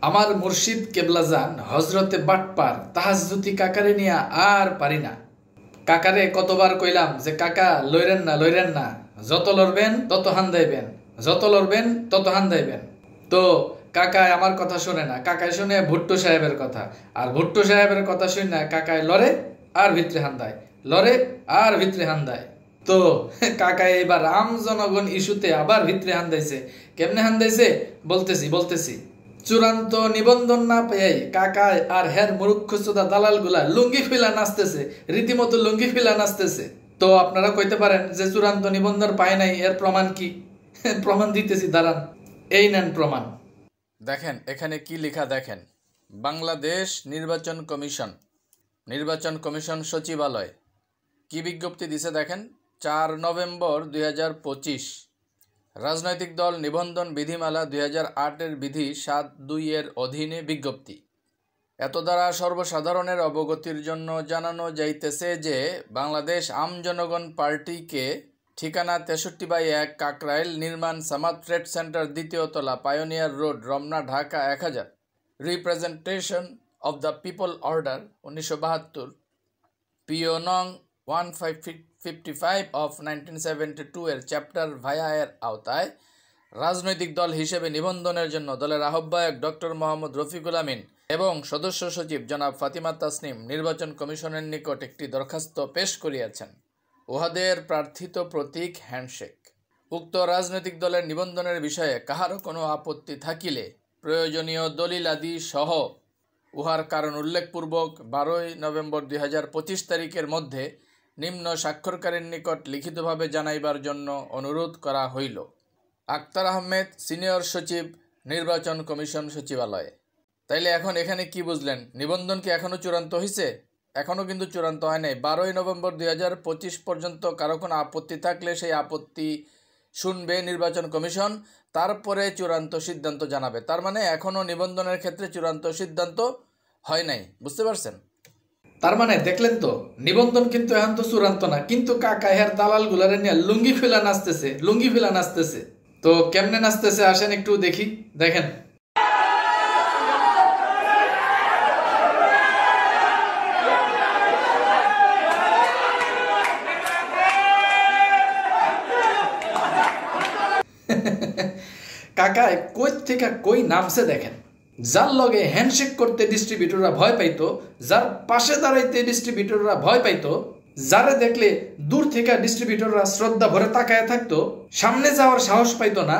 আমার মুর্শিদ কেবলাজান হজরতে বাটপার তাহাজ্জুতি কাকারে নিয়া আর পারি না। কাকারে কতবার কইলাম যে কাকা লইরেন না, যত লড়বেন তত হান্দাইবেন, যত লড়বেন তত হান্দাইবেন। তো কাকায় আমার কথা শুনে না, কাকায় শুনে ভুট্টো সাহেবের কথা, আর ভুট্টো সাহেবের কথা শুনে না কাকায় লড়ে আর ভিতরে হান্দায়, লড়ে আর ভিতরে হান্দায়। তো কাকায় এবার আম জনগণ ইস্যুতে আবার ভিতরে হান্দাইছে। কেমনে হান্দাইছে বলতেছি। চূড়ান্ত নিবন্ধন না পেয়ে কাকায় আর হের মুরুক্ষচোদা দালাল গুলা লুঙ্গি ফিলা নাচতেছে, রীতিমতো লুঙ্গি ফিলা নাচতেছে। তো আপনারা কইতে পারেন যে চূড়ান্ত নিবন্ধন পায় নাই, এর প্রমাণ কি? প্রমাণ দিতেছি, দাঁড়ান, এই নেন প্রমাণ। দেখেন এখানে কি লেখা, দেখেন বাংলাদেশ নির্বাচন কমিশন সচিবালয় কি বিজ্ঞপ্তি দিছে দেখেন। 4 নভেম্বর 2025 রাজনৈতিক দল নিবন্ধন বিধিমালা 2008 বিধি 7(2) এর অধীনে বিজ্ঞপ্তি। এত দ্বারা সর্বসাধারণের অবগতির জন্য জানানো যাইতেছে যে বাংলাদেশ আম জনগণ পার্টিকে ঠিকানা 63/1 কাকরাইল, নির্মাণ সামাদ ট্রেড সেন্টার, 2য় তলা, pioneer road, Ramna, Dhaka 1000। Representation of the people order 1972 পিও নং 1555 অফ 1972 এর চ্যাপ্টার ভায়া এর আওতায় রাজনৈতিক দল হিসেবে নিবন্ধনের জন্য দলের আহ্বায়ক ডক্টর মোহাম্মদ রফিকুল আমিন এবং সদস্য সচিব জনাব ফাতিমা তাসনিম নির্বাচন কমিশনের নিকট একটি দরখাস্ত পেশ করিয়াছেন। উহাদের প্রার্থিত প্রতীক হ্যান্ডশেক। উক্ত রাজনৈতিক দলের নিবন্ধনের বিষয়ে কাহারও কোনো আপত্তি থাকিলে প্রয়োজনীয় দলিলাদি সহ উহার কারণ উল্লেখপূর্বক 12 নভেম্বর 2025 তারিখের মধ্যে নিম্ন স্বাক্ষরকারীর নিকট লিখিতভাবে জানাইবার জন্য অনুরোধ করা হইল। আক্তার আহমেদ, সিনিয়র সচিব, নির্বাচন কমিশন সচিবালয়। তাইলে এখন এখানে কি বুঝলেন? নিবন্ধন কি এখনও চূড়ান্ত হয়েছে? এখনও কিন্তু চূড়ান্ত হয় নাই। 12 নভেম্বর 2025 পর্যন্ত কারো কোনো আপত্তি থাকলে সেই আপত্তি শুনবে নির্বাচন কমিশন, তারপরে চূড়ান্ত সিদ্ধান্ত জানাবে। তার মানে এখনও নিবন্ধনের ক্ষেত্রে চূড়ান্ত সিদ্ধান্ত হয় নাই, বুঝতে পারছেন? তার মানে দেখলেন তো, নিবন্ধন কিন্তু এখন তো চূড়ান্ত না, কিন্তু কাকা হের দালাল গুলারে নিয়ে লুঙ্গি ফিলা নাচতেছে। তো কেমনে নাচতেছে আসেন একটু দেখি, দেখেন। কাকায় কই থেকে কই নামছে দেখেন। যার লগে হ্যান্ডশেক করতে ডিস্ট্রিবিউটররা ভয় পাইতো, যার পাশে দাঁড়াইতে ডিস্ট্রিবিউটররা ভয় পাইতো, যারে দেখলে দূর থেকে ডিস্ট্রিবিউটররা শ্রদ্ধা ভরে তাকায় থাকতো, সামনে যাওয়ার সাহস পাইতো না,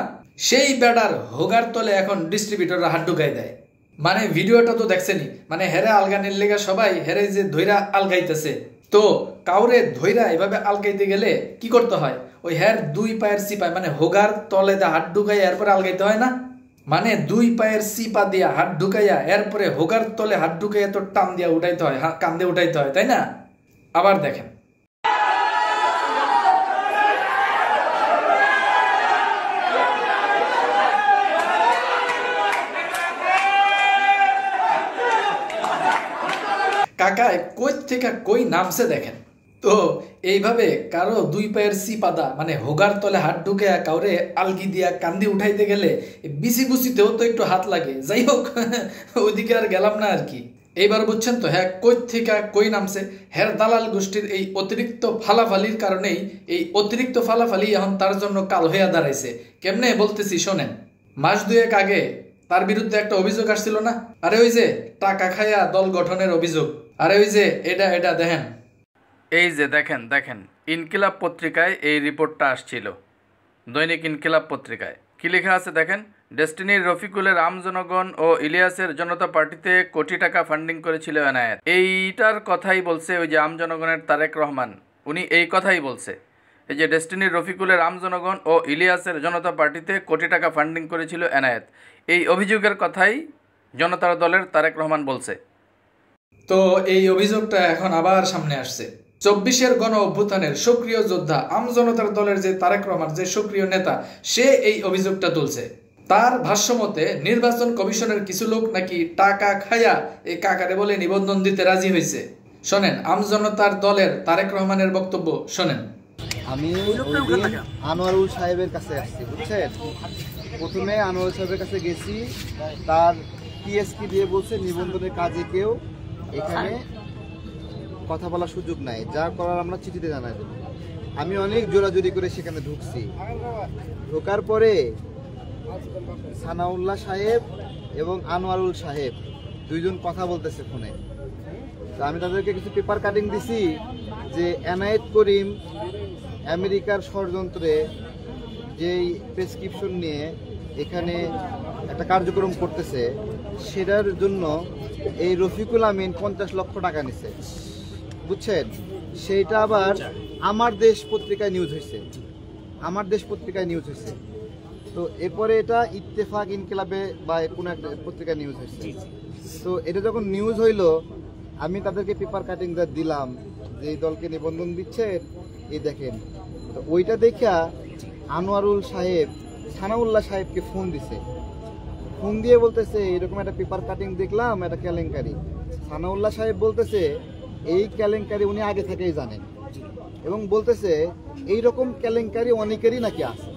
সেই বেড়ার হোগার তলে এখন ডিস্ট্রিবিউটররা হাত ঢুকাই দেয়। মানে ভিডিওটা তো দেখছেনি, মানে হেরে আলগানির লেগা সবাই হেরে যে ধৈরা আলগাইতেছে। তো কাউরে ধৈরা এভাবে আলগাইতে গেলে কি করতে হয়? ওই হের 2 পায়ের সিপায় মানে হোগার তলে দা হাত ঢুকাই এরপরে আলগাইতে হয় না? মানে 2 পায়ের সিপা দিয়া হাত ঢুকাইয়া এরপরে হোগার তলে হাত ঢুকাইয়া তো টান দিয়া উঠাইতে হয়, কান্দে উঠাইতে হয়, তাই না? আবার দেখেন। কাকায় কই থেকে কই নামছে দেখেন। তো এইভাবে কারো 2 পায়ের সিপাদা মানে হোগার তলে হাত ঢুকে কাউরে আলগি দিয়া কান্দি উঠাইতে গেলে বিসি বুসিতেও তো একটু হাত লাগে। যাই হোক, ওইদিকে আর গেলাম না আর কি। এইবার বুঝছেন তো হ্যাঁ কই থেকে কই নামছে। হের দালাল গোষ্ঠীর এই অতিরিক্ত ফালাফালির কারণেই এই অতিরিক্ত ফালাফালি এখন তার জন্য কাল হইয়া দাঁড়াইছে। কেমনে বলতেছি শোনেন। মাস 2 আগে তার বিরুদ্ধে একটা অভিযোগ আসছিল না? আরে ওই যে টাকা খাইয়া দল গঠনের অভিযোগ। আরে ওই যে এটা দেখেন, এই যে দেখেন ইনকিলাব পত্রিকায় এই রিপোর্টটা আসছিল, দৈনিক ইনকিলাব পত্রিকায়। কি লেখা আছে দেখেন। ডেস্টিনির রফিকুলের আম জনগণ ও ইলিয়াসের জনতা পার্টিতে কোটি টাকা ফান্ডিং করেছিল এনায়েত। এইটার কথাই বলছে ওই যে আম জনগণের তারেক রহমান, উনি এই কথাই বলছে। এই যে ডেস্টিনির রফিকুলের আম জনগণ ও ইলিয়াসের জনতা পার্টিতে কোটি টাকা ফান্ডিং করেছিল এনায়েত, এই অভিযোগের কথাই জনতা দলের তারেক রহমান বলছে। তো এই অভিযোগটা এখন আবার সামনে আসছে। 24-এর গণ অভ্যুত্থানের সক্রিয় যোদ্ধা আম জনতার দলের যে তারেক রহমান, যে সক্রিয় নেতা, সে এই অভিযোগটা তুলছে। তার ভাষ্যমতে নির্বাচন কমিশনের কিছু লোক নাকি টাকা খাইয়া এই কাকারে বলে নিবন্ধন দিতে রাজি হয়েছে। শোনেন আম জনতার দলের তারেক রহমানের বক্তব্য শোনেন। আমি আনোয়ারুল সাহেবের কাছে আসছি, বুঝছেন? প্রথমে আনোয়ারুল সাহেবের কাছে গেছি, তার টিএসপি দিয়ে বলছে নিবন্ধনের কাজে কেউ এখানে কথা বলার সুযোগ নাই, যা করার আমরা চিঠিতে জানাই দেব। আমি অনেক জোরাজুরি করে সেখানে ঢুকছি। ঢোকার পরে সানাউল্লাহ সাহেব এবং আনোয়ারুল সাহেব দুইজন কথা বলতেছে ফোনে। তো আমি তাদেরকে কিছু পেপার কাটিং দিছি যে এনায়েত করিম আমেরিকার ষড়যন্ত্রে যেই প্রেসক্রিপশন নিয়ে এখানে একটা কার্যক্রম করতেছে, সেটার জন্য এই রফিকুল আমিন 50 লক্ষ টাকা নিছে, বুঝছেন? সেইটা আবার আমার দেশ পত্রিকায় নিউজ হয়েছে, আমার দেশ পত্রিকায় নিউজ হয়েছে। তো এরপরে এটা ইত্তেফাক ইনকিলাবে বা কোনো একটা পত্রিকায় নিউজ হয়েছে। তো এটা যখন নিউজ হইলো, আমি তাদেরকে পেপার কাটিং দিলাম যে এই দলকে নিবন্ধন দিচ্ছে, এই দেখেন। তো ওইটা দেখা আনোয়ারুল সাহেব সানাউল্লাহ সাহেবকে ফোন দিছে। ফোন দিয়ে বলতেছে এরকম একটা পেপার কাটিং দেখলাম, একটা কেলেঙ্কারি। সানাউল্লাহ সাহেব বলতেছে এই কেলেঙ্কারি উনি আগে থেকেই জানেন এবং বলতেছে এইরকম কেলেঙ্কারি অনেকেরই নাকি আছে।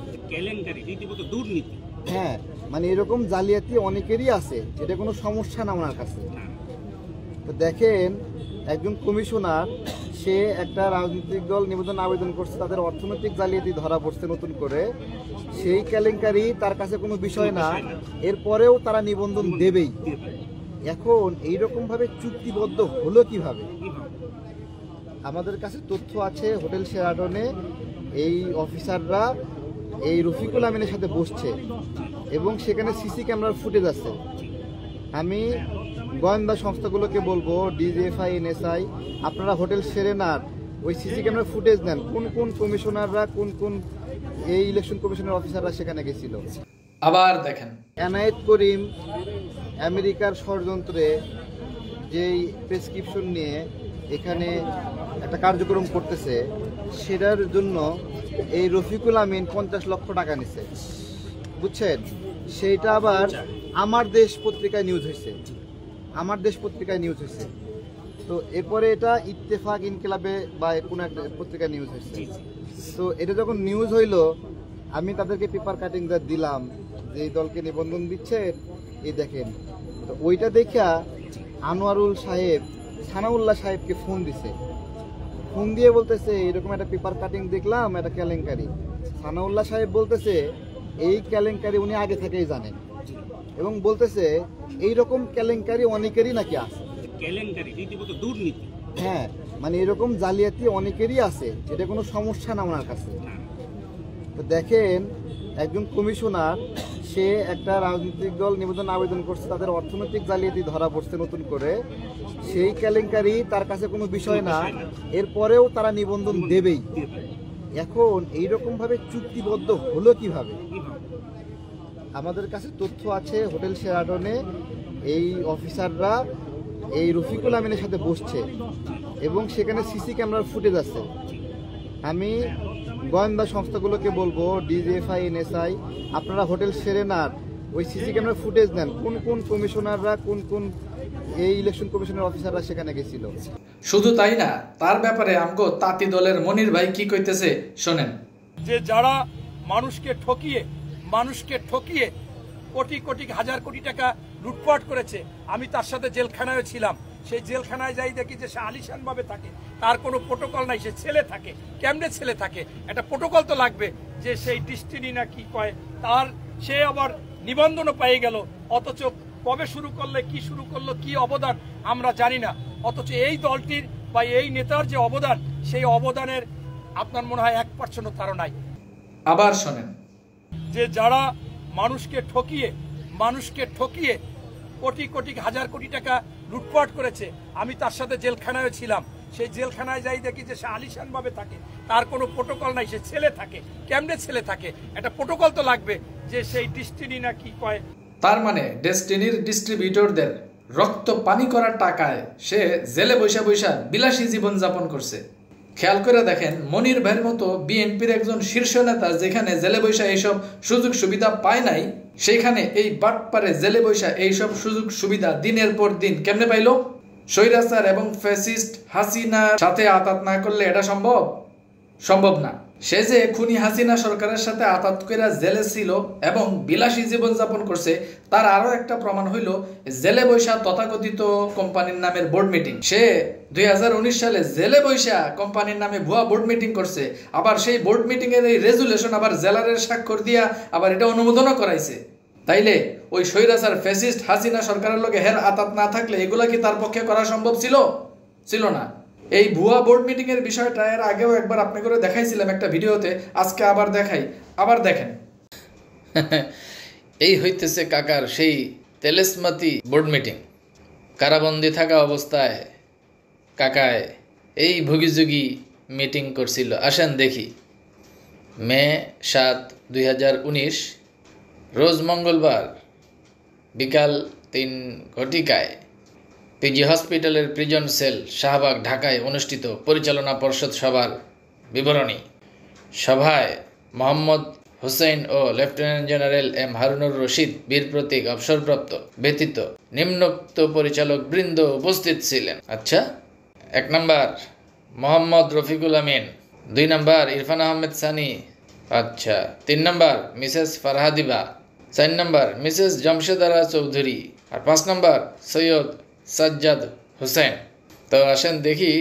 হ্যাঁ, মানে এরকম জালিয়াতি অনেকেরই আছে, এটা কোনো সমস্যা না ওনার কাছে। তো দেখেন, একজন কমিশনার, সে একটা রাজনৈতিক দল নিবন্ধন আবেদন করছে, তাদের অর্থনৈতিক জালিয়াতি ধরা পড়ছে নতুন করে, সেই কেলেঙ্কারি তার কাছে কোনো বিষয় না, এরপরেও তারা নিবন্ধন দেবেই। এখন এইরকম ভাবে চুক্তিবদ্ধ হলো কিভাবে? আমাদের কাছে তথ্য আছে, হোটেল শেরাটনে এই অফিসাররা এই রফিকুল আমিনের সাথে বসছে এবং সেখানে সিসি ক্যামেরার ফুটেজ আছে। আমি গোয়েন্দা সংস্থাগুলোকে বলবো, ডিজিএফআই, এনএসআই, আপনারা হোটেল সেরেনার ওই সিসি ক্যামেরার ফুটেজ নেন, কোন কোন কমিশনাররা, কোন কোন এই ইলেকশন কমিশনের অফিসাররা সেখানে গেছিল। আবার দেখেন, এনায়েত করিম আমেরিকার ষড়যন্ত্রে যেই প্রেসক্রিপশন নিয়ে এখানে একটা কার্যক্রম করতেছে, সেটার জন্য এই রফিকুল আমিন 50 লক্ষ টাকা নিছে, বুঝছেন? সেইটা আবার আমার দেশ পত্রিকায় নিউজ হয়েছে, আমার দেশ পত্রিকায় নিউজ হয়েছে। তো এরপরে এটা ইত্তেফাক ইনকিলাবে বা কোনো একটা পত্রিকায় নিউজ হয়েছে। তো এটা যখন নিউজ হইলো, আমি তাদেরকে পেপার কাটিং দিলাম যে এই দলকে নিবন্ধন দিচ্ছে, এই দেখেন। তো ওইটা দেখা আনোয়ারুল সাহেব সানাউল্লাহ সাহেবকে ফোন দিছে। ফোন দিয়ে বলতেছে এরকম একটা পেপার কাটিং দেখলাম, একটা কেলেঙ্কারি। সানাউল্লাহ সাহেব বলতেছে এই কেলেঙ্কারি উনি আগে থেকেই জানেন এবং বলতেছে এইরকম কেলেঙ্কারি অনেকেরই নাকি আছে। হ্যাঁ, মানে এরকম জালিয়াতি অনেকেরই আছে, এটা কোনো সমস্যা না ওনার কাছে। তো দেখেন, একজন কমিশনার, সে একটা রাজনৈতিক দল নিবন্ধন আবেদন করছে, তাদের অর্থনৈতিক জালিয়াতি ধরা পড়ছে নতুন করে, সেই কেলেঙ্কারি তার কাছে কোনো বিষয় না, এরপরেও তারা নিবন্ধন দেবেই। এখন এইরকম ভাবে চুক্তিবদ্ধ হলো কিভাবে? আমাদের কাছে তথ্য আছে, হোটেল শেরাটনে এই অফিসাররা এই রফিকুল আমিনের সাথে বসছে এবং সেখানে সিসি ক্যামেরার ফুটেজ আছে। আমি গোয়েন্দা সংস্থাগুলোকে বলবো, ডিজিএফআই, এনএসআই, আপনারা হোটেল সেরেনার ওই সিসি ক্যামেরার ফুটেজ নেন, কোন কোন কমিশনাররা, কোন কোন এই ইলেকশন কমিশনের অফিসাররা সেখানে গেছিল। শুধু তাই না, তার ব্যাপারে আমগো তাঁতি দলের মনির ভাই কি কইতেছে শোনেন। যে যারা মানুষকে ঠকিয়ে কোটি কোটি হাজার কোটি টাকা লুটপাট করেছে, আমি তার সাথে জেলখানায় ছিলাম। সেই জেলখানায় যাই দেখি যে সে আলিশান ভাবে থাকে, তার কোনো প্রোটোকল নাই, সে ছেলে থাকে। কেমনে ছেলে থাকে? একটা প্রোটোকল তো লাগবে, যে সেই ডিস্টিনি না কি কয়, তার সে আবার নিবন্ধনও পেয়ে গেল, অথচ কবে শুরু করলে, কি শুরু করলো, কি অবদান আমরা জানি না। অথচ এই দলটির বা এই নেতার যে অবদান, সেই অবদানের আপনার মনে হয় 1% তারও নাই। আবার শোনেন, যে যারা মানুষকে ঠকিয়ে কোটি কোটি হাজার কোটি টাকা লুটপাট করেছে, আমি তার সাথে জেলখানায় ছিলাম। সেই জেলখানায় যাই দেখি যে সে আলিশান ভাবে থাকে, তার কোনো প্রোটোকল নাই, সে ছেলে থাকে। কেমনে ছেলে থাকে? একটা প্রোটোকল তো লাগবে, যে সেই ডিস্টিনি না কি কয়। তার মানে ডেস্টিনির ডিস্ট্রিবিউটরদের রক্ত পানি করার টাকায় সে জেলে বৈশা বৈশা বিলাসী জীবন যাপন করছে। খেয়াল করে দেখেন, মনির ভাইয়ের মতো বিএনপির একজন শীর্ষ নেতা যেখানে জেলে বৈশা এইসব সুযোগ সুবিধা পায় নাই, সেইখানে এই বাটপারে জেলে বৈশা এইসব সুযোগ সুবিধা দিনের পর দিন কেমনে পাইল? স্বৈরাচার এবং ফ্যাসিস্ট হাসিনার সাথে আতাত না করলে এটা সম্ভব না। সে যে খুনি হাসিনা সরকারের সাথে আতাত কইরা জেলে ছিল এবং বিলাসী জীবনযাপন করছে তার আরো একটা প্রমাণ হইল জেলে বৈশা তথাকথিত কোম্পানির নামের বোর্ড মিটিং। সে 2019 সালে জেলে বৈশা কোম্পানির নামে ভুয়া বোর্ড মিটিং করছে, আবার সেই বোর্ড মিটিং এর এই রেজুলেশন আবার জেলারের স্বাক্ষর দিয়া আবার এটা অনুমোদনও করাইছে। তাইলে ওই স্বৈরাচার ফ্যাসিস্ট হাসিনা সরকারের লগে হের আতাত না থাকলে এগুলা কি তার পক্ষে করা সম্ভব ছিল না। এই ভুয়া বোর্ড মিটিং এর বিষয়টা এর আগেও একবার আপনি করে দেখাইছিলাম একটা ভিডিওতে, আজকে আবার দেখাই, আবার দেখেন। এই হইতেছে কাকার সেই তেলেসমাতি বোর্ড মিটিং। কারাবন্দি থাকা অবস্থায় কাকায় এই ভুগিযুগি মিটিং করছিল। আসেন দেখি। মে 7, 2019 রোজ মঙ্গলবার বিকাল 3 ঘটিকায় পিজি হসপিটালের প্রিজন সেল শাহবাগ ঢাকায় অনুষ্ঠিত পরিচালনা পর্ষদ সভার বিবরণী। সভায় মোহাম্মদ হুসেইন ও lieutenant general M Harunur Rashid Bir Protik অবসরপ্রাপ্ত ব্যতীত নিম্নোক্ত পরিচালক বৃন্দ উপস্থিত ছিলেন। আচ্ছা, 1 নম্বর মোহাম্মদ রফিকুল আমিন, 2 নম্বর ইরফান আহমেদ সানি, আচ্ছা 3 নম্বর মিসেস ফারহাদিবা, 4 নম্বর মিসেস জামশেদারা চৌধুরী, আর 5 নম্বর সৈয়দ সাজ্জাদ হোসেন। তো আসেন দেখি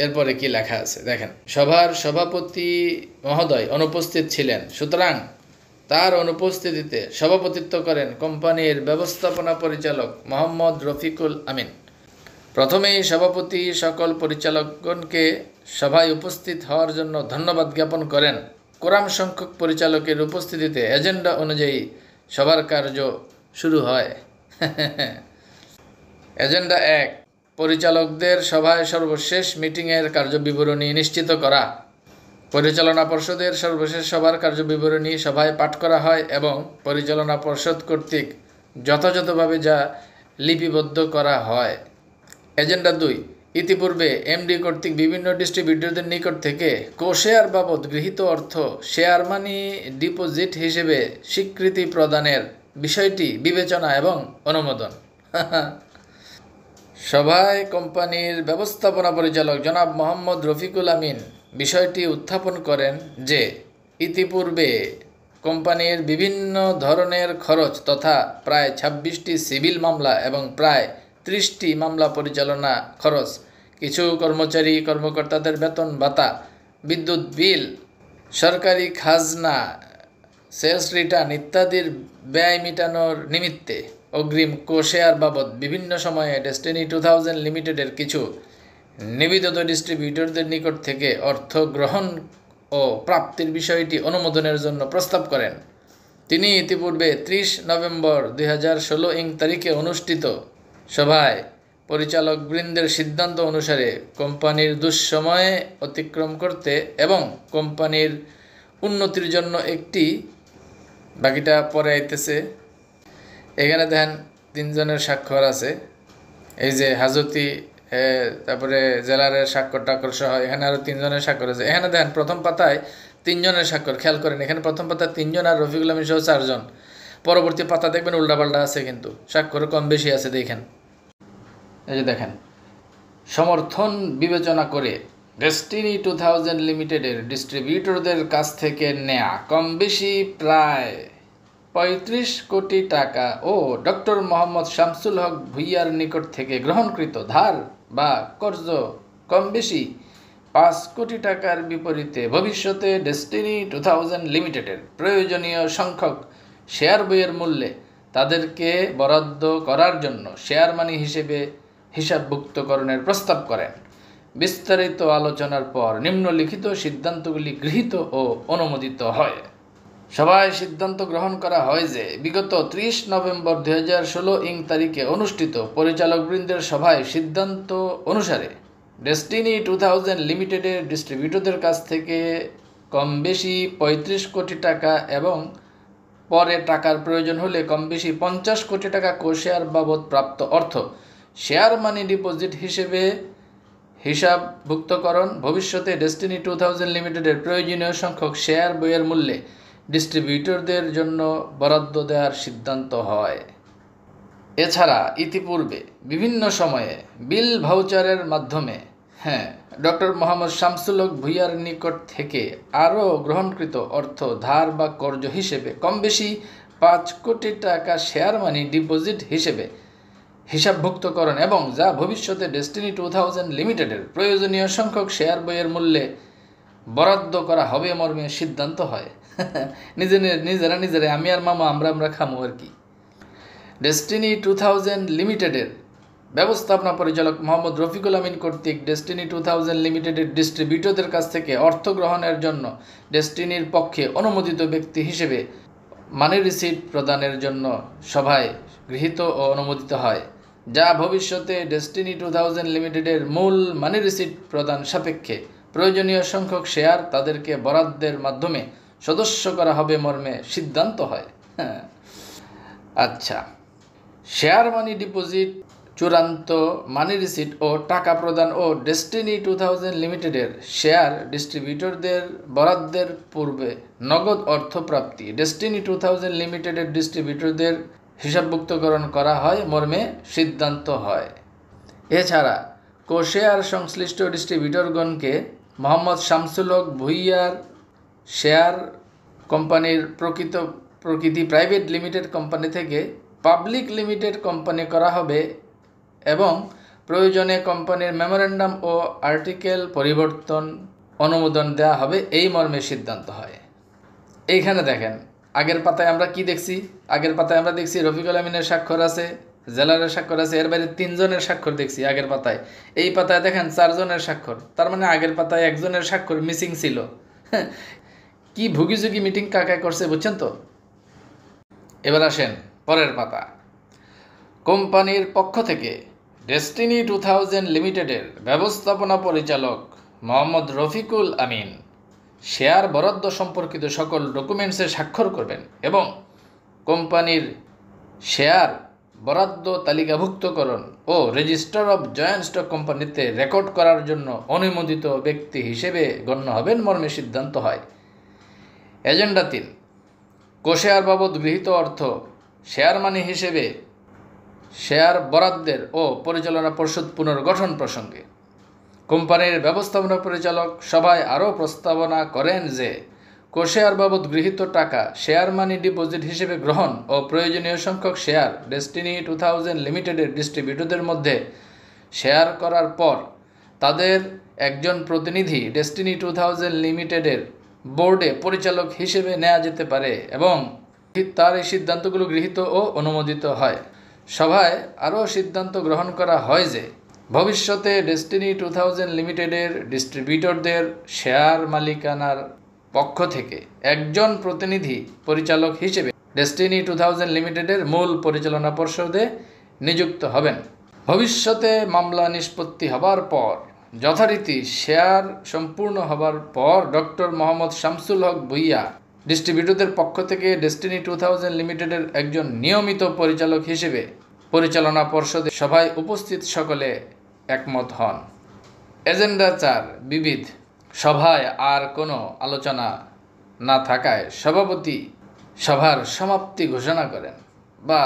এরপরে কি লেখা আছে। দেখেন, সভার সভাপতি মহোদয় অনুপস্থিত ছিলেন, সুতরাং তার অনুপস্থিতিতে সভাপতিত্ব করেন কোম্পানির ব্যবস্থাপনা পরিচালক মোহাম্মদ রফিকুল আমিন। প্রথমেই সভাপতি সকল পরিচালকগণকে সভায় উপস্থিত হওয়ার জন্য ধন্যবাদ জ্ঞাপন করেন। কোরাম সংখ্যক পরিচালকের উপস্থিতিতে এজেন্ডা অনুযায়ী সভার কার্য শুরু হয়। এজেন্ডা 1, পরিচালকদের সভায় সর্বশেষ মিটিংয়ের কার্যবিবরণী নিশ্চিত করা। পরিচালনা পর্ষদের সর্বশেষ সভার কার্যবিবরণী সভায় পাঠ করা হয় এবং পরিচালনা পর্ষদ কর্তৃক যথাযথভাবে যা লিপিবদ্ধ করা হয়। এজেন্ডা 2, ইতিপূর্বে এমডি কর্তৃক বিভিন্ন ডিস্ট্রিবিউটরদের নিকট থেকে কোশেয়ার বাবদ গৃহীত অর্থ শেয়ার মানি ডিপোজিট হিসেবে স্বীকৃতি প্রদানের বিষয়টি বিবেচনা এবং অনুমোদন। সভায় কোম্পানির ব্যবস্থাপনা পরিচালক জনাব মোহাম্মদ রফিকুল আমিন বিষয়টি উত্থাপন করেন যে ইতিপূর্বে কোম্পানির বিভিন্ন ধরনের খরচ তথা প্রায় 26টি সিভিল মামলা এবং প্রায় 30টি মামলা পরিচালনা খরচ, কিছু কর্মচারী কর্মকর্তাদের বেতন ভাতা, বিদ্যুৎ বিল, সরকারি খাজনা, সেলস রিটার্ন ইত্যাদির ব্যয় মেটানোর নিমিত্তে অগ্রিম কোশেয়ার বাবদ বিভিন্ন সময়ে ডেস্টিনি 2000 লিমিটেডের কিছু নিবেদিত ডিস্ট্রিবিউটরদের নিকট থেকে অর্থ গ্রহণ ও প্রাপ্তির বিষয়টি অনুমোদনের জন্য প্রস্তাব করেন। তিনি ইতিপূর্বে 30 নভেম্বর 2016 তারিখে অনুষ্ঠিত সভায় পরিচালকবৃন্দের সিদ্ধান্ত অনুসারে কোম্পানির দুঃসময়ে অতিক্রম করতে এবং কোম্পানির উন্নতির জন্য একটি, বাকিটা পরে আইতেছে, এখানে দেখেন 3 জনের স্বাক্ষর আছে, এই যে হাজতি, তারপরে জেলারের স্বাক্ষর টাক্ষর সহ এখানে আরও 3 জনের স্বাক্ষর আছে। এখানে দেখেন প্রথম পাতায় 3 জনের স্বাক্ষর, খেয়াল করেন এখানে প্রথম পাতায় 3 জন আর রফিকুল আমিন সহ 4 জন। পরবর্তী পাতা দেখবেন উল্টাপাল্টা আছে, কিন্তু স্বাক্ষর কম বেশি আছে। দেখেন, এই যে দেখেন, সমর্থন বিবেচনা করে ডেস্টিনি 2000 লিমিটেডের ডিস্ট্রিবিউটরদের কাছ থেকে নেয়া কম বেশি প্রায় 35 কোটি টাকা ও ডক্টর মোহাম্মদ শামসুল হক ভুইয়ার নিকট থেকে গ্রহণকৃত ধার বা কর্জ কম বেশি 5 কোটি টাকার বিপরীতে ভবিষ্যতে ডেস্টিনি 2000 লিমিটেডের প্রয়োজনীয় সংখ্যক শেয়ার বইয়ের মূল্যে তাদেরকে বরাদ্দ করার জন্য শেয়ার মানি হিসেবে হিসাবভুক্তকরণের প্রস্তাব করেন। বিস্তারিত আলোচনার পর নিম্নলিখিত সিদ্ধান্তগুলি গৃহীত ও অনুমোদিত হয়। সভায় সিদ্ধান্ত গ্রহণ করা হয় যে বিগত 30 নভেম্বর 2016 তারিখে অনুষ্ঠিত পরিচালকবৃন্দের সভায় সিদ্ধান্ত অনুসারে ডেস্টিনি 2000 লিমিটেডের ডিস্ট্রিবিউটরদের কাছ থেকে কম বেশি 35 কোটি টাকা এবং পরে টাকার প্রয়োজন হলে কম বেশি 50 কোটি টাকা কোশেয়ার বাবদ প্রাপ্ত অর্থ শেয়ার মানি ডিপোজিট হিসেবে হিসাবভুক্তকরণ ভবিষ্যতে ডেস্টিনি 2000 লিমিটেডের প্রয়োজনীয় সংখ্যক শেয়ার বইয়ের মূল্যে ডিস্ট্রিবিউটরদের জন্য বরাদ্দ দেওয়ার সিদ্ধান্ত হয়। এছাড়া ইতিপূর্বে বিভিন্ন সময়ে বিল ভাউচারের মাধ্যমে হ্যাঁ, ডক্টর মোহাম্মদ শামসুল হক ভূঁইয়ার নিকট থেকে আরও গ্রহণকৃত অর্থ ধার বা কর্জ হিসেবে কম বেশি 5 কোটি টাকা শেয়ার মানি ডিপোজিট হিসেবে হিসাবভুক্তকরণ এবং যা ভবিষ্যতে ডেস্টিনি 2000 লিমিটেডের প্রয়োজনীয় সংখ্যক শেয়ার বইয়ের মূল্যে বরাদ্দ করা হবে মর্মে সিদ্ধান্ত হয়। নিজেরা আমি আর মামা আমরা খামো আর কি। ডেস্টিনি 2000 লিমিটেডের ব্যবস্থাপনা পরিচালক মোহাম্মদ রফিকুল আমিন কর্তৃক ডেস্টিনি 2000 লিমিটেডের ডিস্ট্রিবিউটরদের কাছ থেকে অর্থ গ্রহণের জন্য ডেস্টিনির পক্ষে অনুমোদিত ব্যক্তি হিসেবে মানি রিসিট প্রদানের জন্য সভায় গৃহীত ও অনুমোদিত হয়, যা ভবিষ্যতে ডেস্টিনি 2000 লিমিটেডের মূল মানি রিসিট প্রদান সাপেক্ষে প্রয়োজনীয় সংখ্যক শেয়ার তাদেরকে বরাদ্দের মাধ্যমে সদস্য করা হবে মর্মে সিদ্ধান্ত হয়। আচ্ছা, শেয়ার মানি ডিপোজিট, চূড়ান্ত মানি রিসিট ও টাকা প্রদান ও ডেস্টিনি 2000 লিমিটেডের শেয়ার ডিস্ট্রিবিউটরদের বরাদ্দের পূর্বে নগদ অর্থ প্রাপ্তি ডেস্টিনি 2000 লিমিটেডের ডিস্ট্রিবিউটরদের হিসাবভুক্তকরণ করা হয় মর্মে সিদ্ধান্ত হয়। এছাড়া কোশেয়ার সংশ্লিষ্ট ডিস্ট্রিবিউটরগণকে মোহাম্মদ শামসুল হক ভূঁইয়ার শেয়ার কোম্পানির প্রকৃতি প্রাইভেট লিমিটেড কোম্পানি থেকে পাবলিক লিমিটেড কোম্পানি করা হবে এবং প্রয়োজনে কোম্পানির মেমোরেন্ডাম ও আর্টিকেল পরিবর্তন অনুমোদন দেওয়া হবে এই মর্মে সিদ্ধান্ত হয়। এইখানে দেখেন, আগের পাতায় আমরা কি দেখছি? আগের পাতায় আমরা দেখছি রফিকুল আমিনের স্বাক্ষর আছে, জেলারের স্বাক্ষর আছে, এর বাইরে 3 জনের স্বাক্ষর দেখছি আগের পাতায়। এই পাতায় দেখেন 4 জনের স্বাক্ষর, তার মানে আগের পাতায় 1 জনের স্বাক্ষর মিসিং ছিল। কি ভুগিঝুগি মিটিং কাকায় করছে বুঝছেন তো। এবার আসেন পরের পাতা। কোম্পানির পক্ষ থেকে ডেস্টিনি 2000 লিমিটেডের ব্যবস্থাপনা পরিচালক মোহাম্মদ রফিকুল আমিন শেয়ার বরাদ্দ সম্পর্কিত সকল ডকুমেন্টসে স্বাক্ষর করবেন এবং কোম্পানির শেয়ার বরাদ্দ তালিকাভুক্তকরণ ও রেজিস্টার অব জয়েন্ট স্টক কোম্পানিতে রেকর্ড করার জন্য অনুমোদিত ব্যক্তি হিসেবে গণ্য হবেন মর্মে সিদ্ধান্ত হয়। এজেন্ডা 3, কোশেয়ার বাবদ গৃহীত অর্থ শেয়ার মানি হিসেবে শেয়ার বরাদ্দের ও পরিচালনা পর্ষদ পুনর্গঠন প্রসঙ্গে কোম্পানির ব্যবস্থাপনা পরিচালক সভায় আরও প্রস্তাবনা করেন যে কোশেয়ার বাবদ গৃহীত টাকা শেয়ার মানি ডিপোজিট হিসেবে গ্রহণ ও প্রয়োজনীয় সংখ্যক শেয়ার ডেস্টিনি 2000 লিমিটেডের ডিস্ট্রিবিউটরদের মধ্যে শেয়ার করার পর তাদের একজন প্রতিনিধি ডেস্টিনি 2000 লিমিটেডের বোর্ডে পরিচালক হিসেবে নেওয়া যেতে পারে এবং তার এই সিদ্ধান্তগুলো গৃহীত ও অনুমোদিত হয়। সভায় আরও সিদ্ধান্ত গ্রহণ করা হয় যে ভবিষ্যতে ডেস্টিনি 2000 লিমিটেডের ডিস্ট্রিবিউটরদের শেয়ার মালিকানার পক্ষ থেকে একজন প্রতিনিধি পরিচালক হিসেবে ডেস্টিনি 2000 লিমিটেডের মূল পরিচালনা পর্ষদে নিযুক্ত হবেন। ভবিষ্যতে মামলা নিষ্পত্তি হবার পর যথারীতি শেয়ার সম্পূর্ণ হবার পর ডক্টর মোহাম্মদ শামসুল হক ভূঁইয়া ডিস্ট্রিবিউটরদের পক্ষ থেকে ডেস্টিনি 2000 লিমিটেডের একজন নিয়মিত পরিচালক হিসেবে পরিচালনা পর্ষদে সভায় উপস্থিত সকলে একমত হন। এজেন্ডা 4, বিবিধ। সভায় আর কোনো আলোচনা না থাকায় সভাপতি সভার সমাপ্তি ঘোষণা করেন। বা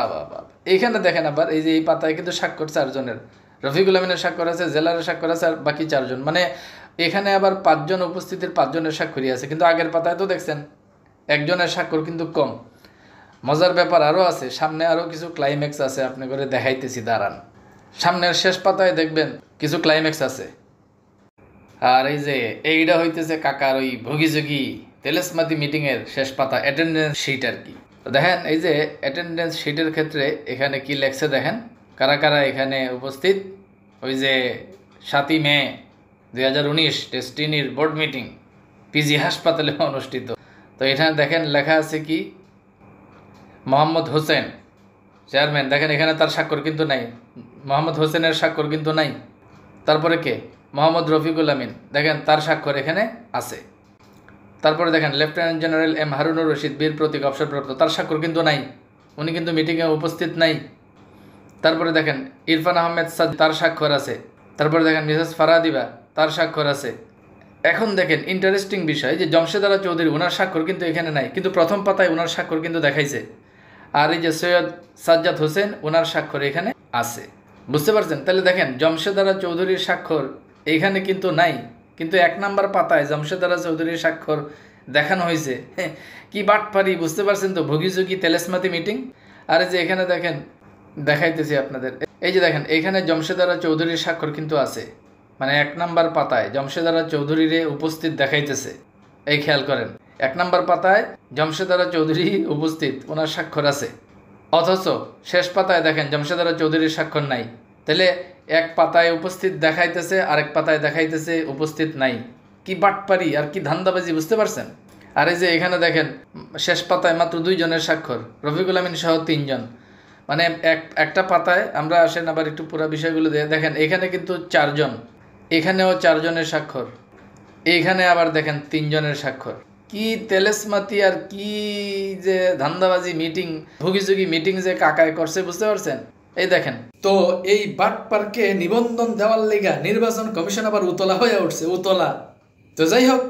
এইখানে দেখেন আবার এই যে এই পাতায় কিন্তু স্বাক্ষর 4 জনের, রফিকুল আমিনের স্বাক্ষর আছে, জেলারের স্বাক্ষর আছে, আর বাকি 4 জন, মানে এখানে আবার 5 জন উপস্থিতির 5 জনের স্বাক্ষরই আছে। কিন্তু আগের পাতায় তো দেখছেন 1 জনের স্বাক্ষর কিন্তু কম। মজার ব্যাপার আরও আছে, সামনে আরও কিছু ক্লাইম্যাক্স আছে, আপনি করে দেখাইতেছি, দাঁড়ান। সামনের শেষ পাতায় দেখবেন কিছু ক্লাইম্যাক্স আছে। আর এই যে এইটা হইতেছে কাকার ওই ভুগিঝুগি তেলেসমাতি মিটিংয়ের শেষ পাতা, অ্যাটেন্ডেন্স শিট আর কি। দেখেন এই যে অ্যাটেন্ডেন্স শিটের ক্ষেত্রে এখানে কি লেখছে দেখেন, কারা কারা এখানে উপস্থিত। ওই যে 7ই মে 2019 ডেস্টিনির বোর্ড মিটিং পিজি হাসপাতালে অনুষ্ঠিত। তো এখানে দেখেন লেখা আছে কি, মোহাম্মদ হোসেন চেয়ারম্যান। দেখেন এখানে তার স্বাক্ষর কিন্তু নাই, মোহাম্মদ হোসেনের স্বাক্ষর কিন্তু নাই। তারপরে কে, মোহাম্মদ রফিকুল আমিন, দেখেন তার স্বাক্ষর এখানে আছে। তারপরে দেখেন lieutenant general M Harunur Rashid, Bir Protik অবসরপ্রাপ্ত, তার স্বাক্ষর কিন্তু নাই, উনি কিন্তু মিটিংয়ে উপস্থিত নাই। তারপরে দেখেন ইরফান আহমেদ সাদ, তার স্বাক্ষর আছে। তারপরে দেখেন মিসেস ফারাদিবা, তার স্বাক্ষর আছে। এখন দেখেন ইন্টারেস্টিং বিষয় যে জমশেদ আরা চৌধুরী, ওনার স্বাক্ষর কিন্তু এখানে নাই, কিন্তু প্রথম পাতায় ওনার স্বাক্ষর কিন্তু দেখাইছে। আর এই যে সৈয়দ সাজ্জাদ হোসেন, ওনার স্বাক্ষর এখানে আছে। বুঝতে পারছেন? তাহলে দেখেন জমশেদ আরা চৌধুরীর স্বাক্ষর এইখানে কিন্তু নাই, কিন্তু 1 নাম্বার পাতায় জামশেদ আরা চৌধুরীর স্বাক্ষর দেখানো হয়েছে। কি বাটপারি বুঝতে পারছেন তো, ভোগীযোগী তেলেসমাতি মিটিং। আর এই যে এখানে দেখেন, দেখাইতেছি আপনাদের, এই যে দেখেন এইখানে জামশেদ আরা চৌধুরীর স্বাক্ষর কিন্তু আছে, মানে 1 নাম্বার পাতায় জামশেদ আরা চৌধুরীরে উপস্থিত দেখাইতেছে। এই খেয়াল করেন, 1 নাম্বার পাতায় জামশেদ আরা চৌধুরী উপস্থিত, ওনার স্বাক্ষর আছে, অথচ শেষ পাতায় দেখেন জামশেদ আরা চৌধুরীর স্বাক্ষর নাই। তাহলে এক পাতায় উপস্থিত দেখাইতেছে, আরেক পাতায় দেখাইতেছে উপস্থিত নাই। কি বাটপারি আর কি ধান্দাবাজি, বুঝতে পারছেন? আর এই যে এখানে দেখেন শেষ পাতায় মাত্র 2 জনের স্বাক্ষর, রফিকুল আমিন সহ 3 জন, মানে একটা পাতায়। আমরা আসেন আবার একটু পুরো বিষয়গুলো দেখেন, এখানে কিন্তু 4 জন, এখানেও 4 জনের স্বাক্ষর, এইখানে আবার দেখেন 3 জনের স্বাক্ষর। কি তেলেসমাতি আর কি যে ধান্দাবাজি মিটিং, ভোগীযোগী মিটিং যে কাকায় করছে, বুঝতে পারছেন? এই দেখেন তো, এই বাটপারকে নিবন্ধন দেওয়ার লেগা নির্বাচন কমিশন আবার উতলা হয়ে উঠছে, উতলা। তো যাই হোক,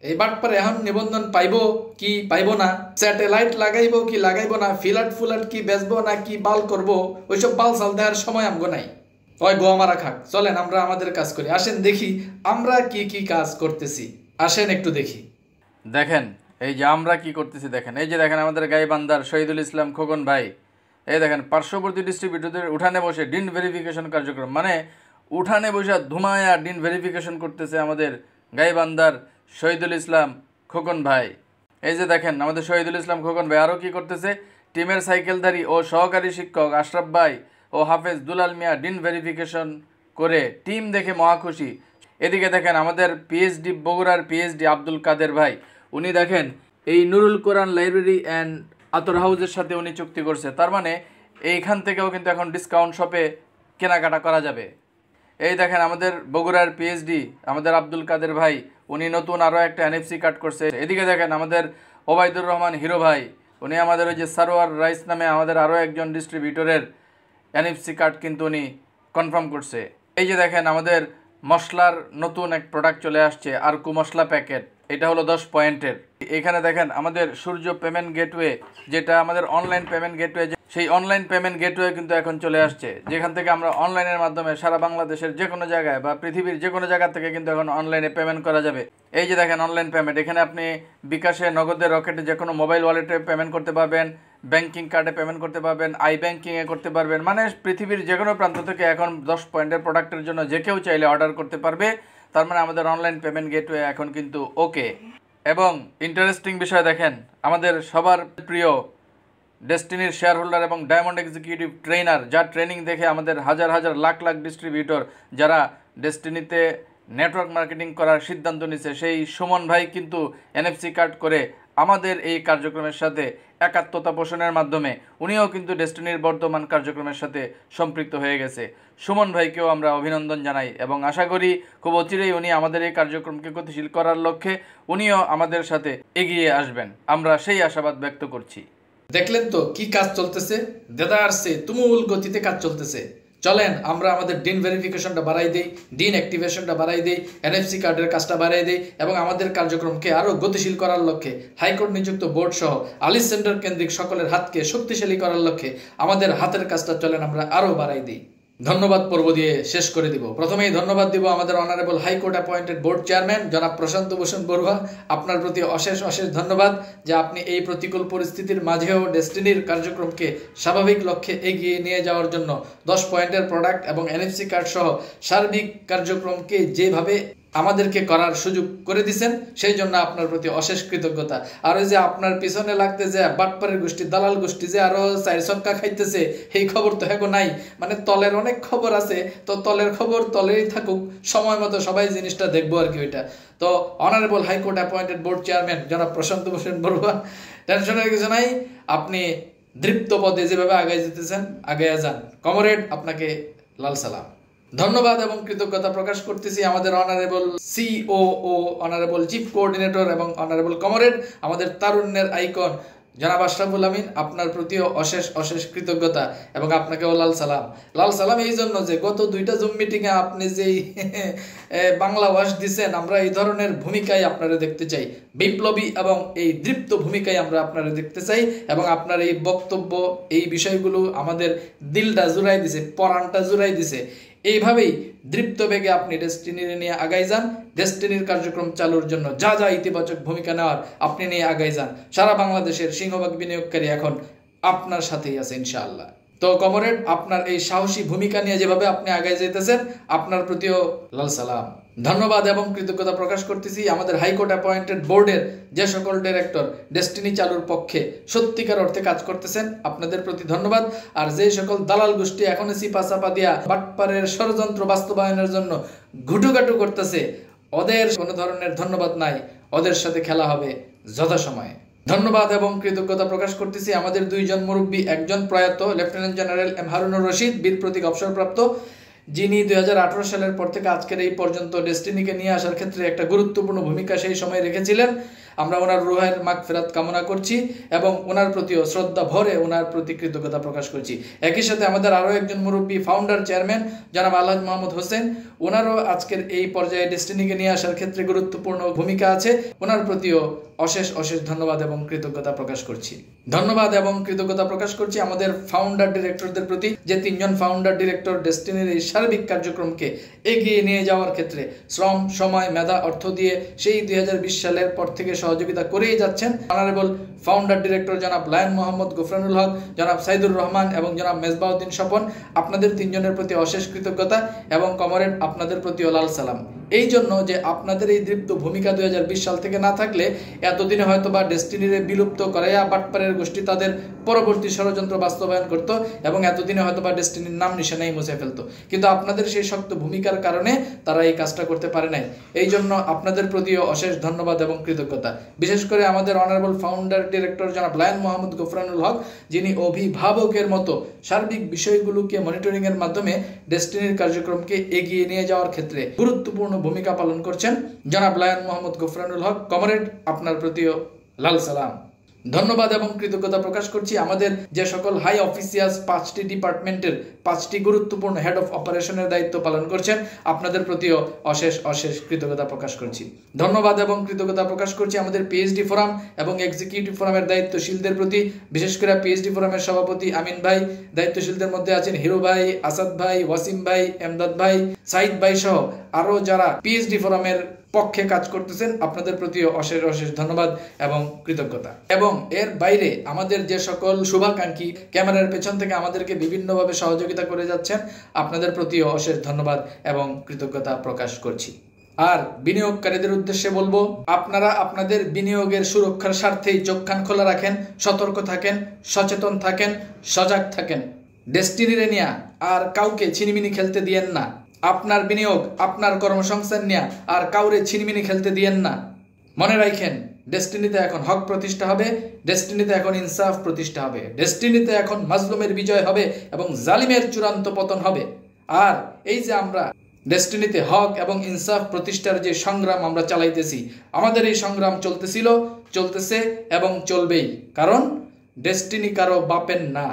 এই বাটপার এখন নিবন্ধন পাইবো কি পাইবো না, স্যাটেলাইট লাগাইবো কি লাগাইবো না, ফুলাট কি বেচবো না কি বাল করবো, ওইসব বাল চাল দেওয়ার সময় আমগো নাই। ওই গোয়া মারা খাক, চলেন আমরা আমাদের কাজ করি। আসেন দেখি আমরা কি কি কাজ করতেছি, আসেন একটু দেখি। দেখেন এই যে আমরা কি করতেছি, দেখেন এই যে দেখেন আমাদের গাইবান্ধার শহীদুল ইসলাম খোকন ভাই, এই দেখেন পার্শ্ববর্তী ডিস্ট্রিবিউটরদের উঠানে বসে ডিন ভেরিফিকেশন কার্যক্রম, মানে উঠানে বসে ধুমায়া ডিন ভেরিফিকেশন করতেছে আমাদের গাইবান্ধার শহীদুল ইসলাম খোকন ভাই। এই যে দেখেন আমাদের শহীদুল ইসলাম খোকন ভাই আরও কি করতেছে, টিমের সাইকেলধারী ও সহকারী শিক্ষক আশরাফ ভাই ও হাফেজ দুলাল মিয়া ডিন ভেরিফিকেশন করে টিম দেখে মহাখুশি। এদিকে দেখেন আমাদের পিএইচডি, বগুড়ার পিএইচডি আব্দুল কাদের ভাই, উনি দেখেন এই নুরুল কোরআন লাইব্রেরি অ্যান্ড আতর হাউসের সাথে উনি চুক্তি করছে, তার মানে এইখান থেকেও কিন্তু এখন ডিসকাউন্ট শপে কেনাকাটা করা যাবে। এই দেখেন আমাদের বগুড়ার পিএইচডি আমাদের আব্দুল কাদের ভাই, উনি নতুন আরও একটা এনএফসি কার্ড করছে। এদিকে দেখেন আমাদের ওবায়দুর রহমান হিরো ভাই, উনি আমাদের ওই যে সারোয়ার রাইস নামে আমাদের আরও একজন ডিস্ট্রিবিউটরের এনএফসি কার্ড কিন্তু উনি কনফার্ম করছে। এই যে দেখেন আমাদের মশলার নতুন এক প্রোডাক্ট চলে আসছে, আরকু মশলা প্যাকেট, এটা হলো 10 পয়েন্টের। এখানে দেখেন আমাদের সূর্য পেমেন্ট গেটওয়ে, যেটা আমাদের অনলাইন পেমেন্ট গেটওয়ে, সেই অনলাইন পেমেন্ট গেটওয়ে কিন্তু এখন চলে আসছে, যেখান থেকে আমরা অনলাইনের মাধ্যমে সারা বাংলাদেশের যে কোনো জায়গায় বা পৃথিবীর যে কোনো জায়গা থেকে কিন্তু এখন অনলাইনে পেমেন্ট করা যাবে। এই যে দেখেন অনলাইন পেমেন্ট, এখানে আপনি বিকাশে, নগদে, রকেটে, যে কোনো মোবাইল ওয়ালেটে পেমেন্ট করতে পারবেন, ব্যাংকিং কার্ডে পেমেন্ট করতে পারবেন, আই ব্যাংকিংয়ে করতে পারবেন, মানে পৃথিবীর যে কোনো প্রান্ত থেকে এখন 10 পয়েন্টের প্রোডাক্টের জন্য যে কেউ চাইলে অর্ডার করতে পারবে। তার মানে আমাদের অনলাইন পেমেন্ট গেটওয়ে এখন কিন্তু ওকে। এবং ইন্টারেস্টিং বিষয় দেখেন, আমাদের সবার প্রিয় ডেস্টিনির শেয়ার হোল্ডার এবং ডায়মন্ড এক্সিকিউটিভ ট্রেনার, যার ট্রেনিং দেখে আমাদের হাজার হাজার লাখ লাখ ডিস্ট্রিবিউটর যারা ডেস্টিনিতে নেটওয়ার্ক মার্কেটিং করার সিদ্ধান্ত নিছে, সেই সুমন ভাই কিন্তু এনএফসি কার্ড করে আমাদের এই কার্যক্রমের সাথে একাত্মতা পোষণের মাধ্যমে উনিও কিন্তু ডেস্টিনির বর্তমান কার্যক্রমের সাথে সম্পৃক্ত হয়ে গেছে। সুমন ভাইকেও আমরা অভিনন্দন জানাই এবং আশা করি খুব অচিরেই উনি আমাদের এই কার্যক্রমকে গতিশীল করার লক্ষ্যে উনিও আমাদের সাথে এগিয়ে আসবেন, আমরা সেই আশাবাদ ব্যক্ত করছি। দেখলেন তো কি কাজ চলতেছে, দেদারসে তুমুল গতিতে কাজ চলতেছে। চলেন আমরা আমাদের ডিন ভেরিফিকেশনটা বাড়াই দেই, ডিন অ্যাক্টিভেশনটা বাড়াই দেই, এনএফসি কার্ডের কাজটা বাড়াই দেই এবং আমাদের কার্যক্রমকে আরও গতিশীল করার লক্ষ্যে হাইকোর্ট নিযুক্ত বোর্ড সহ আলিস সেন্টার কেন্দ্রিক সকলের হাতকে শক্তিশালী করার লক্ষ্যে আমাদের হাতের কাজটা চলেন আমরা আরও বাড়াই দিই। ধন্যবাদ পর্ব দিয়ে শেষ করে দিব। প্রথমেই ধন্যবাদ দিব আমাদের honourable high court appointed board chairman জনাব প্রশান্ত ভূষণ বড়ুয়া। আপনার প্রতি অশেষ অশেষ ধন্যবাদ যে আপনি এই প্রতিকূল পরিস্থিতির মাঝেও ডেস্টিনির কার্যক্রমকে স্বাভাবিক লক্ষ্যে এগিয়ে নিয়ে যাওয়ার জন্য 10 পয়েন্টের প্রোডাক্ট এবং এনএফসি কার্ড সহ সার্বিক কার্যক্রমকে যেভাবে আমাদেরকে করার সুযোগ করে দিয়েছেন, সেই জন্য আপনার প্রতি অশেষ কৃতজ্ঞতা। আর ওই যে আপনার পিছনে লাগতে যে বাটপারের গোষ্ঠী, দালাল গোষ্ঠী যে আরো 4 ছক্কা খাইতেছে, এই খবর তো এখন নাই, মানে তলের অনেক খবর আছে, তো তলের খবর তলেই থাকুক, সময় মতো সবাই জিনিসটা দেখবো আর কি। ওইটা তো honourable high court appointed board chairman জনাব প্রশান্ত ভূষণ বড়ুয়া, টেনশনের কিছু নাই, আপনি দৃপ্ত পদে যেভাবে আগে যেতেছেন আগে যান। কমরেড, আপনাকে লাল সালাম। ধন্যবাদ এবং কৃতজ্ঞতা প্রকাশ করতেছি আমাদের honourable COO, honourable chief coordinator এবং অনারেবল কমরেড, আমাদের তারুণ্যের আইকন জনাব আশরাফুল আমিন, আপনার প্রতিও অশেষ অশেষ কৃতজ্ঞতা এবং আপনাকেও লাল সালাম। লাল সালাম এই জন্য যে গত 2টা জুম মিটিংয়ে আপনি যেই বাংলা ওয়াশ দিচ্ছেন, আমরা এই ধরনের ভূমিকায় আপনারা দেখতে চাই, বিপ্লবী এবং এই দৃপ্ত ভূমিকায় আমরা আপনারা দেখতে চাই এবং আপনার এই বক্তব্য, এই বিষয়গুলো আমাদের দিলটা জুড়াই দিছে, পরাণটা জুড়াই দিছে। এইভাবেই দৃপ্ত বেগে আপনি ডেস্টিনি নিয়ে আগাই যান। ডেস্টিনির কার্যক্রম চালুর জন্য যা যা ইতিবাচক ভূমিকা নেওয়ার আপনি নিয়ে আগাই যান। সারা বাংলাদেশের সিংহভাগ বিনিয়োগকারী এখন আপনার সাথেই আছে ইনশাআল্লাহ। তো কমরেড, আপনার এই সাহসী ভূমিকা নিয়ে যেভাবে আপনি আগায় যেতেছেন, আপনার প্রতিও লাল সালাম। ধন্যবাদ এবং কৃতজ্ঞতা প্রকাশ করতেছি আমাদের হাইকোর্ট অ্যাপয়েন্টেড বোর্ডের যে সকল ডিরেক্টর ডেস্টিনি চালুর পক্ষে সত্যিকার অর্থে কাজ করতেছেন, আপনাদের প্রতি ধন্যবাদ। আর যে সকল দালাল গোষ্ঠী এখনো চিপা দিয়া বাটপারের ষড়যন্ত্র বাস্তবায়নের জন্য ঘুটুঘাটু করতেছে, ওদের কোনো ধরনের ধন্যবাদ নাই, ওদের সাথে খেলা হবে যথাসময়ে। ধন্যবাদ এবং কৃতজ্ঞতা প্রকাশ করতেছি আমাদের দুইজন মুরব্বী, একজন প্রয়াত lieutenant general M Harunur Rashid, Bir Protik অবসরপ্রাপ্ত, যিনি 2018 সালের পর থেকে আজকের এই পর্যন্ত ডেস্টিনিকে নিয়ে আসার ক্ষেত্রে একটা গুরুত্বপূর্ণ ভূমিকা সেই সময় রেখেছিলেন। আমরা ওনার রুহের মাগফিরাত কামনা করছি এবং ওনার প্রতিও শ্রদ্ধা ভরে ওনার প্রতি কৃতজ্ঞতা প্রকাশ করছি। একই সাথে আমাদের আরও একজন মুরব্বী, ফাউন্ডার চেয়ারম্যান জনাব আলহাজ মোহাম্মদ হোসেন, ওনারও আজকের এই পর্যায়ে ডেস্টিনিকে নিয়ে আসার ক্ষেত্রে গুরুত্বপূর্ণ ভূমিকা আছে। ওনার প্রতিও অশেষ অশেষ ধন্যবাদ এবং কৃতজ্ঞতা প্রকাশ করছি। ধন্যবাদ এবং কৃতজ্ঞতা প্রকাশ করছি আমাদের ফাউন্ডার ডিরেক্টরদের প্রতি, যে তিনজন ফাউন্ডার ডিরেক্টর ডেস্টিনির এই সার্বিক কার্যক্রমকে এগিয়ে নিয়ে যাওয়ার ক্ষেত্রে শ্রম, সময়, মেধা, অর্থ দিয়ে সেই 2020 সালের পর থেকে সহযোগিতা করেই যাচ্ছেন। অনারেবল ফাউন্ডার ডিরেক্টর জনাব লায়ন মোহাম্মদ গফরানুল হক, জনাব সাইদুর রহমান এবং জনাব মেজবাউদ্দিন স্বপন, আপনাদের তিনজনের প্রতি অশেষ কৃতজ্ঞতা এবং কমরেড আপনাদের প্রতিও লাল সালাম। এই জন্য যে আপনাদের এই দৃপ্ত ভূমিকা 2020 সাল থেকে না থাকলে এতদিনে হয়তো বা ডেস্টিনিরে বিলুপ্ত করাইয়া বাটপারের গোষ্ঠী তাদের পরবর্তী ষড়যন্ত্র বাস্তবায়ন করত এবং এতদিনে হয়তো বা ডেস্টিনির নাম নিশানাই মুছে ফেলতো, কিন্তু আপনাদের সেই শক্ত ভূমিকার কারণে তারা এই কাজটা করতে পারে নাই। এই জন্য আপনাদের প্রতিও অশেষ ধন্যবাদ এবং কৃতজ্ঞতা। বিশেষ করে আমাদের অনারেবল ফাউন্ডার ডিরেক্টর জনাব লায়ন মোহাম্মদ গফরানুল হক, যিনি অভিভাবকের মতো সার্বিক বিষয়গুলোকে মনিটরিং এর মাধ্যমে ডেস্টিনির কার্যক্রমকে এগিয়ে নিয়ে যাওয়ার ক্ষেত্রে গুরুত্বপূর্ণ ভূমিকা পালন করছেন। জনাব লায়ন মোহাম্মদ গফরানুল হক, কমরেড আপনার প্রতিও লাল সালাম। ধন্যবাদ এবং কৃতজ্ঞতা প্রকাশ করছি আমাদের যে সকল হাই অফিসিয়ালস 5টি ডিপার্টমেন্টের 5টি গুরুত্বপূর্ণ হেড অফ অপারেশনের দায়িত্ব পালন করছেন, আপনাদের প্রতিও অশেষ অশেষ কৃতজ্ঞতা প্রকাশ করছি। ধন্যবাদ এবং কৃতজ্ঞতা প্রকাশ করছি আমাদের পিএইচডি ফোরাম এবং এক্সিকিউটিভ ফোরামের দায়িত্বশীলদের প্রতি, বিশেষ করে পিএইচডি ফোরামের সভাপতি আমিন ভাই, দায়িত্বশীলদের মধ্যে আছেন হিরো ভাই, আসাদ ভাই, ওয়াসিম ভাই, এমদাদ ভাই, সাইদ ভাই সহ আরো যারা পিএইচডি ফোরামের পক্ষে কাজ করতেছেন, আপনাদের প্রতিও অশেষ অশেষ ধন্যবাদ এবং কৃতজ্ঞতা। এবং এর বাইরে আমাদের যে সকল শুভাকাঙ্ক্ষী ক্যামেরার পেছন থেকে আমাদেরকে বিভিন্নভাবে সহযোগিতা করে যাচ্ছেন, আপনাদের প্রতিও অশেষ ধন্যবাদ এবং কৃতজ্ঞতা প্রকাশ করছি। আর বিনিয়োগকারীদের উদ্দেশ্যে বলবো, আপনারা আপনাদের বিনিয়োগের সুরক্ষার স্বার্থেই চোখ কান খোলা রাখেন, সতর্ক থাকেন, সচেতন থাকেন, সজাগ থাকেন। ডেস্টিনিরে নিয়ে আর কাউকে ছিনিমিনি খেলতে দিয়েন না। আপনার বিনিয়োগ, আপনার কর্মসংস্থান নিয়ে আর কাউরে ছিনিমিনি খেলতে দিয়েন না। মনে রাখেন, ডেস্টিনিতে এখন হক প্রতিষ্ঠা হবে, ডেস্টিনিতে এখন ইনসাফ প্রতিষ্ঠা হবে, ডেস্টিনিতে এখন মাজলুমের বিজয় হবে এবং জালিমের চূড়ান্ত পতন হবে। আর এই যে আমরা ডেস্টিনিতে হক এবং ইনসাফ প্রতিষ্ঠার যে সংগ্রাম আমরা চালাইতেছি, আমাদের এই সংগ্রাম চলতেছিল, চলতেছে এবং চলবেই, কারণ ডেস্টিনি কারো বাপের না।